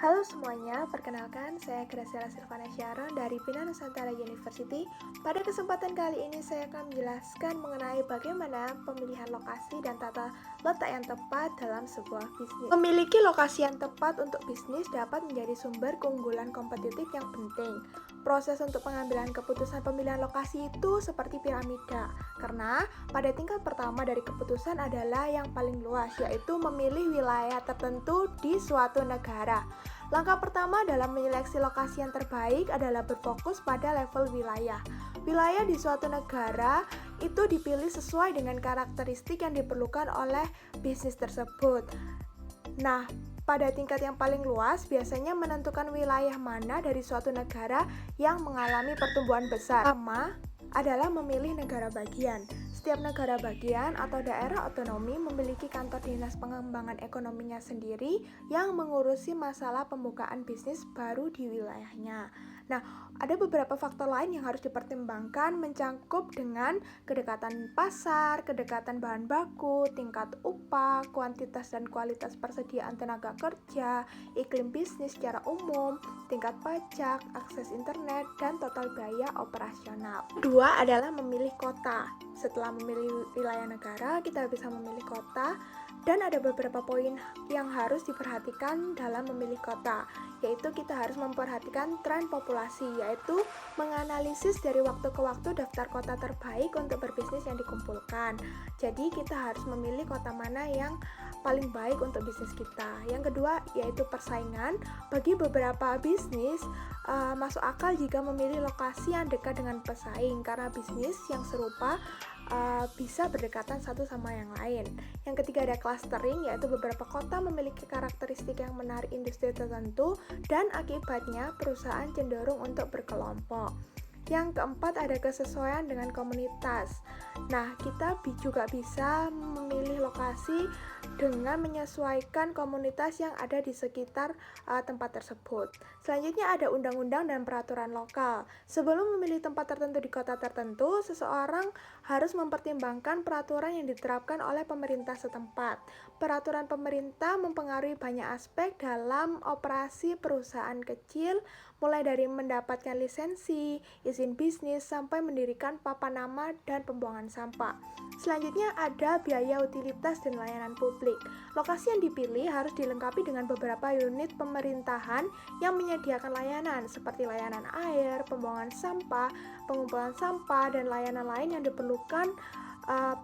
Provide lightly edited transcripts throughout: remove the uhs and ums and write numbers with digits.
Halo semuanya, perkenalkan saya Graciela Silvana Sharon dari Bina Nusantara University. Pada kesempatan kali ini saya akan menjelaskan mengenai bagaimana pemilihan lokasi dan tata letak yang tepat dalam sebuah bisnis. Memiliki lokasi yang tepat untuk bisnis dapat menjadi sumber keunggulan kompetitif yang penting. Proses untuk pengambilan keputusan pemilihan lokasi itu seperti piramida, karena pada tingkat pertama dari keputusan adalah yang paling luas, yaitu memilih wilayah tertentu di suatu negara. Langkah pertama dalam menyeleksi lokasi yang terbaik adalah berfokus pada level wilayah. Wilayah di suatu negara itu dipilih sesuai dengan karakteristik yang diperlukan oleh bisnis tersebut. Nah, pada tingkat yang paling luas, biasanya menentukan wilayah mana dari suatu negara yang mengalami pertumbuhan besar. Pertama adalah memilih negara bagian. Setiap negara bagian atau daerah otonomi memiliki kantor dinas pengembangan ekonominya sendiri yang mengurusi masalah pembukaan bisnis baru di wilayahnya. Nah, ada beberapa faktor lain yang harus dipertimbangkan mencangkup dengan kedekatan pasar, kedekatan bahan baku, tingkat upah, kuantitas dan kualitas persediaan tenaga kerja, iklim bisnis secara umum, tingkat pajak, akses internet, dan total biaya operasional. Kedua adalah memilih kota. Setelah memilih wilayah negara, kita bisa memilih kota, dan ada beberapa poin yang harus diperhatikan dalam memilih kota, yaitu kita harus memperhatikan tren populasi, yaitu menganalisis dari waktu ke waktu daftar kota terbaik untuk berbisnis yang dikumpulkan. Jadi kita harus memilih kota mana yang paling baik untuk bisnis kita. Yang kedua yaitu persaingan. Bagi beberapa bisnis masuk akal jika memilih lokasi yang dekat dengan pesaing, karena bisnis yang serupa bisa berdekatan satu sama yang lain. Yang ketiga ada clustering, yaitu beberapa kota memiliki karakteristik yang menarik industri tertentu dan akibatnya perusahaan cenderung untuk berkelompok. Yang keempat ada kesesuaian dengan komunitas. Nah, kita juga bisa memilih lokasi dengan menyesuaikan komunitas yang ada di sekitar tempat tersebut. Selanjutnya ada undang-undang dan peraturan lokal. Sebelum memilih tempat tertentu di kota tertentu, seseorang harus mempertimbangkan peraturan yang diterapkan oleh pemerintah setempat. Peraturan pemerintah mempengaruhi banyak aspek dalam operasi perusahaan kecil, mulai dari mendapatkan lisensi, izin bisnis, sampai mendirikan papan nama dan pembuangan sampah. Selanjutnya ada biaya utilitas dan layanan publik. Lokasi yang dipilih harus dilengkapi dengan beberapa unit pemerintahan yang menyediakan layanan seperti layanan air, pembuangan sampah, pengumpulan sampah, dan layanan lain yang diperlukan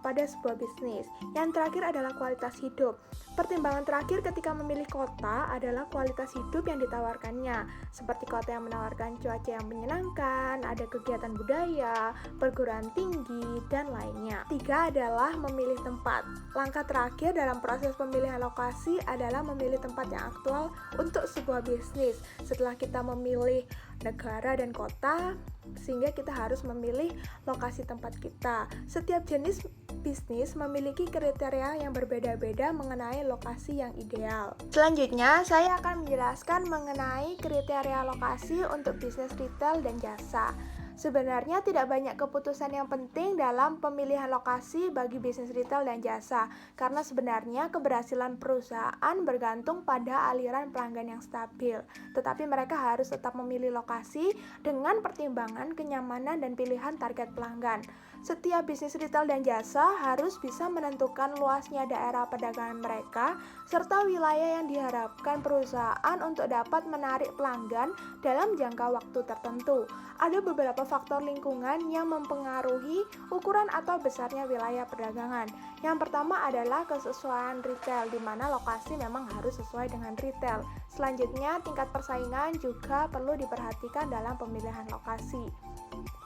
pada sebuah bisnis. Yang terakhir adalah kualitas hidup. Pertimbangan terakhir ketika memilih kota adalah kualitas hidup yang ditawarkannya, seperti kota yang menawarkan cuaca yang menyenangkan, ada kegiatan budaya, perguruan tinggi, dan lainnya. Tiga adalah memilih tempat. Langkah terakhir dalam proses pemilihan lokasi adalah memilih tempat yang aktual untuk sebuah bisnis. Setelah kita memilih negara dan kota, sehingga kita harus memilih lokasi tempat kita. Setiap jenis bisnis memiliki kriteria yang berbeda-beda mengenai lokasi yang ideal. Selanjutnya, saya akan menjelaskan mengenai kriteria lokasi untuk bisnis retail dan jasa. Sebenarnya tidak banyak keputusan yang penting dalam pemilihan lokasi bagi bisnis retail dan jasa, karena sebenarnya keberhasilan perusahaan bergantung pada aliran pelanggan yang stabil. Tetapi mereka harus tetap memilih lokasi dengan pertimbangan kenyamanan dan pilihan target pelanggan. Setiap bisnis retail dan jasa harus bisa menentukan luasnya daerah perdagangan mereka, serta wilayah yang diharapkan perusahaan untuk dapat menarik pelanggan dalam jangka waktu tertentu. Ada beberapa faktor lingkungan yang mempengaruhi ukuran atau besarnya wilayah perdagangan. Yang pertama adalah kesesuaian retail, di mana lokasi memang harus sesuai dengan retail. Selanjutnya, tingkat persaingan juga perlu diperhatikan dalam pemilihan lokasi.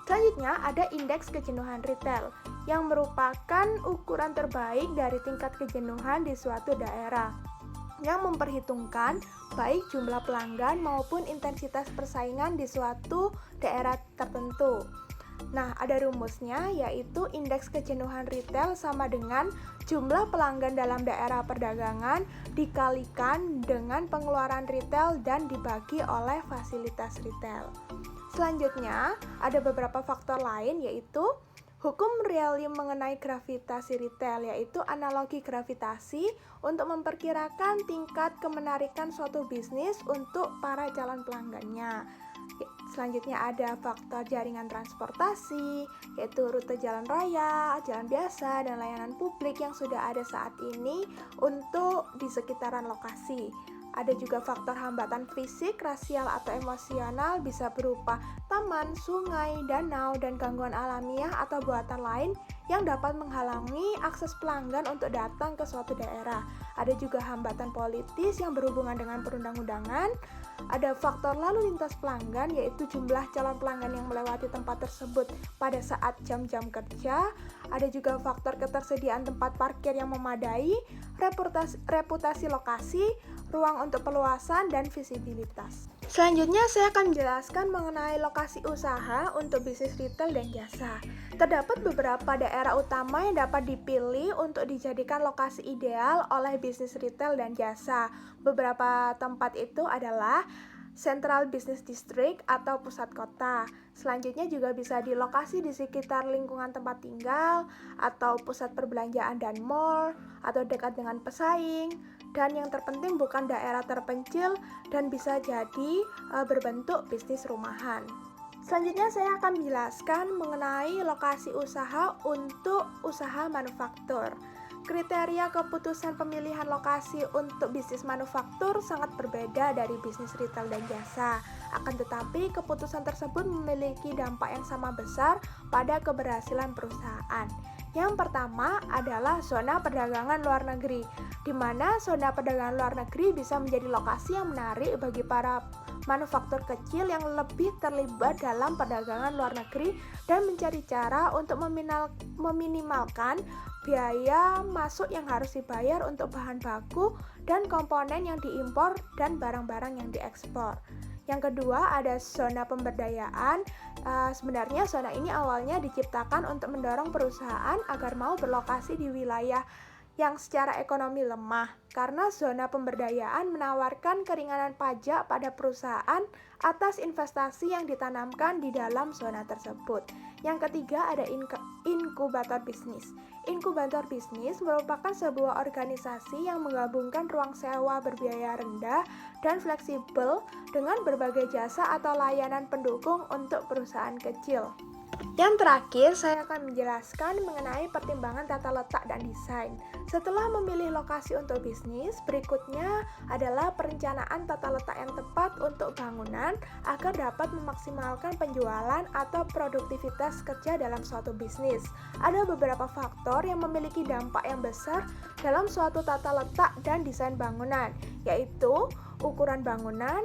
Selanjutnya, ada indeks kejenuhan retail, yang merupakan ukuran terbaik dari tingkat kejenuhan di suatu daerah, yang memperhitungkan baik jumlah pelanggan maupun intensitas persaingan di suatu daerah tertentu. Nah, ada rumusnya, yaitu indeks kejenuhan retail sama dengan jumlah pelanggan dalam daerah perdagangan dikalikan dengan pengeluaran retail dan dibagi oleh fasilitas retail. Selanjutnya, ada beberapa faktor lain, yaitu Hukum realim mengenai gravitasi retail yaitu analogi gravitasi untuk memperkirakan tingkat kemenarikan suatu bisnis untuk para calon pelanggannya. Selanjutnya ada faktor jaringan transportasi, yaitu rute jalan raya, jalan biasa, dan layanan publik yang sudah ada saat ini untuk di sekitaran lokasi. Ada juga faktor hambatan fisik, rasial, atau emosional bisa berupa taman, sungai, danau, dan gangguan alamiah atau buatan lain yang dapat menghalangi akses pelanggan untuk datang ke suatu daerah. Ada juga hambatan politis yang berhubungan dengan perundang-undangan. Ada faktor lalu lintas pelanggan, yaitu jumlah calon pelanggan yang melewati tempat tersebut pada saat jam-jam kerja. Ada juga faktor ketersediaan tempat parkir yang memadai, reputasi lokasi, ruang untuk perluasan, dan visibilitas. Selanjutnya saya akan menjelaskan mengenai lokasi usaha untuk bisnis retail dan jasa. Terdapat beberapa daerah utama yang dapat dipilih untuk dijadikan lokasi ideal oleh bisnis retail dan jasa. Beberapa tempat itu adalah Central Business District atau pusat kota. Selanjutnya juga bisa di lokasi di sekitar lingkungan tempat tinggal, atau pusat perbelanjaan dan mall, atau dekat dengan pesaing. Dan yang terpenting bukan daerah terpencil dan bisa jadi berbentuk bisnis rumahan. Selanjutnya saya akan menjelaskan mengenai lokasi usaha untuk usaha manufaktur. Kriteria keputusan pemilihan lokasi untuk bisnis manufaktur sangat berbeda dari bisnis retail dan jasa. Akan tetapi, keputusan tersebut memiliki dampak yang sama besar pada keberhasilan perusahaan. Yang pertama adalah zona perdagangan luar negeri, di mana zona perdagangan luar negeri bisa menjadi lokasi yang menarik bagi para manufaktur kecil yang lebih terlibat dalam perdagangan luar negeri dan mencari cara untuk meminimalkan biaya masuk yang harus dibayar untuk bahan baku dan komponen yang diimpor dan barang-barang yang diekspor. Yang kedua ada zona pemberdayaan. Sebenarnya zona ini awalnya diciptakan untuk mendorong perusahaan agar mau berlokasi di wilayah yang secara ekonomi lemah, karena zona pemberdayaan menawarkan keringanan pajak pada perusahaan atas investasi yang ditanamkan di dalam zona tersebut. Yang ketiga ada inkubator bisnis. Inkubator bisnis merupakan sebuah organisasi yang menggabungkan ruang sewa berbiaya rendah dan fleksibel dengan berbagai jasa atau layanan pendukung untuk perusahaan kecil. Yang terakhir, saya akan menjelaskan mengenai pertimbangan tata letak dan desain. Setelah memilih lokasi untuk bisnis, berikutnya adalah perencanaan tata letak yang tepat untuk bangunan agar dapat memaksimalkan penjualan atau produktivitas kerja dalam suatu bisnis. Ada beberapa faktor yang memiliki dampak yang besar dalam suatu tata letak dan desain bangunan, yaitu ukuran bangunan,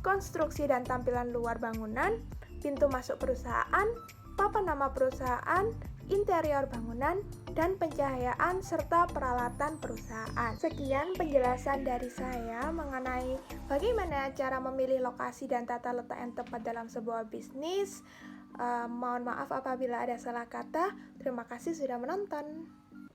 konstruksi dan tampilan luar bangunan, pintu masuk perusahaan, papan nama perusahaan, interior bangunan, dan pencahayaan serta peralatan perusahaan. Sekian penjelasan dari saya mengenai bagaimana cara memilih lokasi dan tata letak yang tepat dalam sebuah bisnis. Mohon maaf apabila ada salah kata. Terima kasih sudah menonton.